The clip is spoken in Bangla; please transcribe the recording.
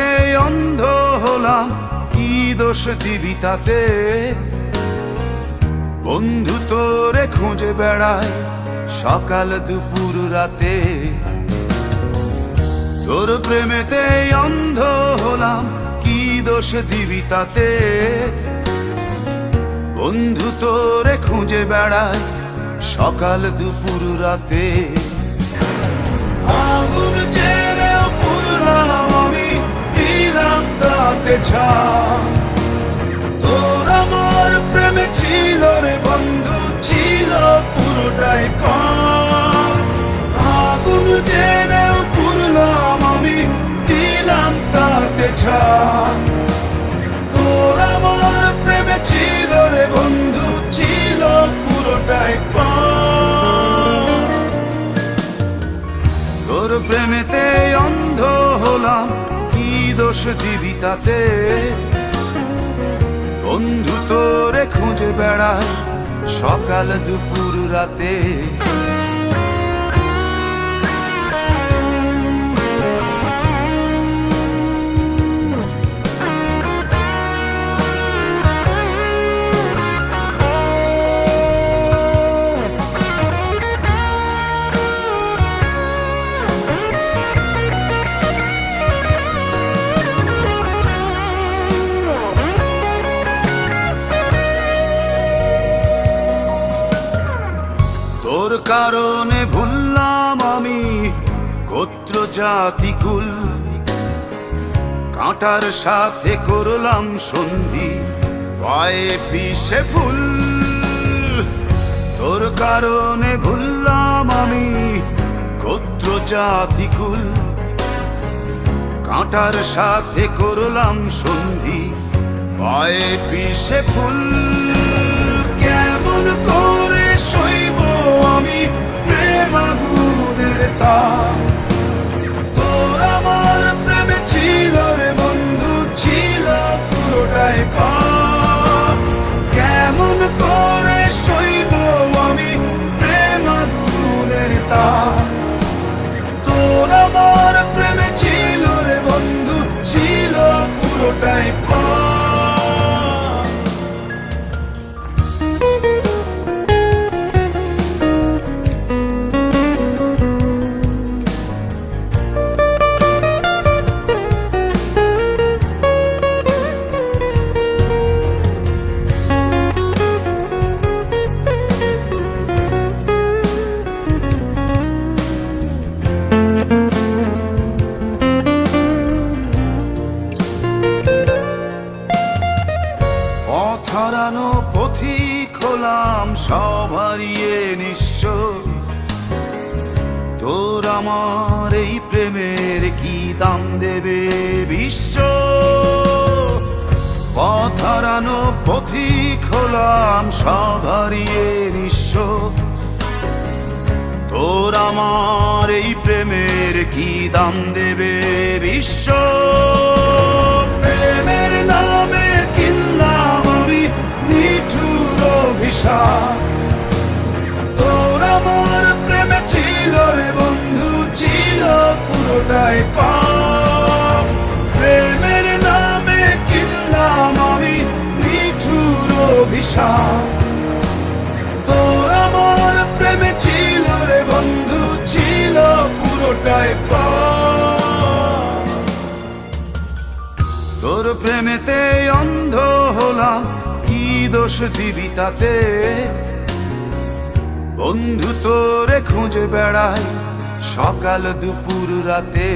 প্রেমেতে অন্ধ হলাম, কি দোষ দিবি তাতে? বন্ধু তোরে খুঁজে বেড়ায় সকাল দুপুর রাতে। তোর প্রেমেতে অন্ধ হলাম, কি দোষ দিবি তাতে? বন্ধু তোরে খুঁজে বেড়ায় সকাল দুপুর রাতে। আগুন ছেড়েও পুরলাম আমি, দিলাম তাতে ছাপ। তোর আমার প্রেমে ছিল রে বন্ধু, ছিল পুরোটাই পাপ। আগুন ছেড়েও পুরলাম আমি, দিলাম তাতে ছাপ। তোর আমার প্রেমে ছিল রে বন্ধু, ছিল পুরোটাই পাপ। তোর প্রেমেতে অন্ধ হলাম, কি দোষ দিবি তাতে? বন্ধু তোরে খুঁজে বেড়ায় সকাল দুপুর রাতে। তোর কারণে ভুললাম আমি গোত্র জাতি কুল, কাঁটার সাথে করলাম সন্ধি, পায়ে পিষে ফুল। তোর কারণে ভুললাম আমি গোত্র জাতি কুল, কাঁটার সাথে করলাম সন্ধি, পায়ে পিষে ফুল। কেমন করে সইব আমি প্রেম আগুনের তাপ? তোর আমার প্রেমে ছিল রে বন্ধু, ছিল পুরোটাই পাপ। কেমন করে সইব আমি প্রেম আগুনের তাপ? তোর আমার প্রেমে ছিল রে বন্ধু, ছিল পুরোটাই পাপ। হারানো পথিক হলাম সব হারিয়ে নিঃস্ব। তোর আমার এই প্রেমের কি দাম দেবে বিশ্ব? পথ হারানো পথিক হলাম সব হারিয়ে নিঃস্ব। তোর আমার এই প্রেমের কি দাম দেবে বিশ্ব? প্রেমের নামে কিনলাম আমি নিঠুর অভিশাপ। তোর আমার প্রেমে ছিল রে বন্ধু, ছিল পুরোটাই পাপ। প্রেমের নামে কিনলাম আমি নিঠুর অভিশাপ। তোর আমার প্রেমে ছিল রে বন্ধু, ছিল পুরোটাই পাপ। তোর প্রেমেতে অন্ধ হলাম, কি দোষ দিবি তাতে? বন্ধু তোরে খুঁজে বেড়ায় সকাল দুপুর রাতে।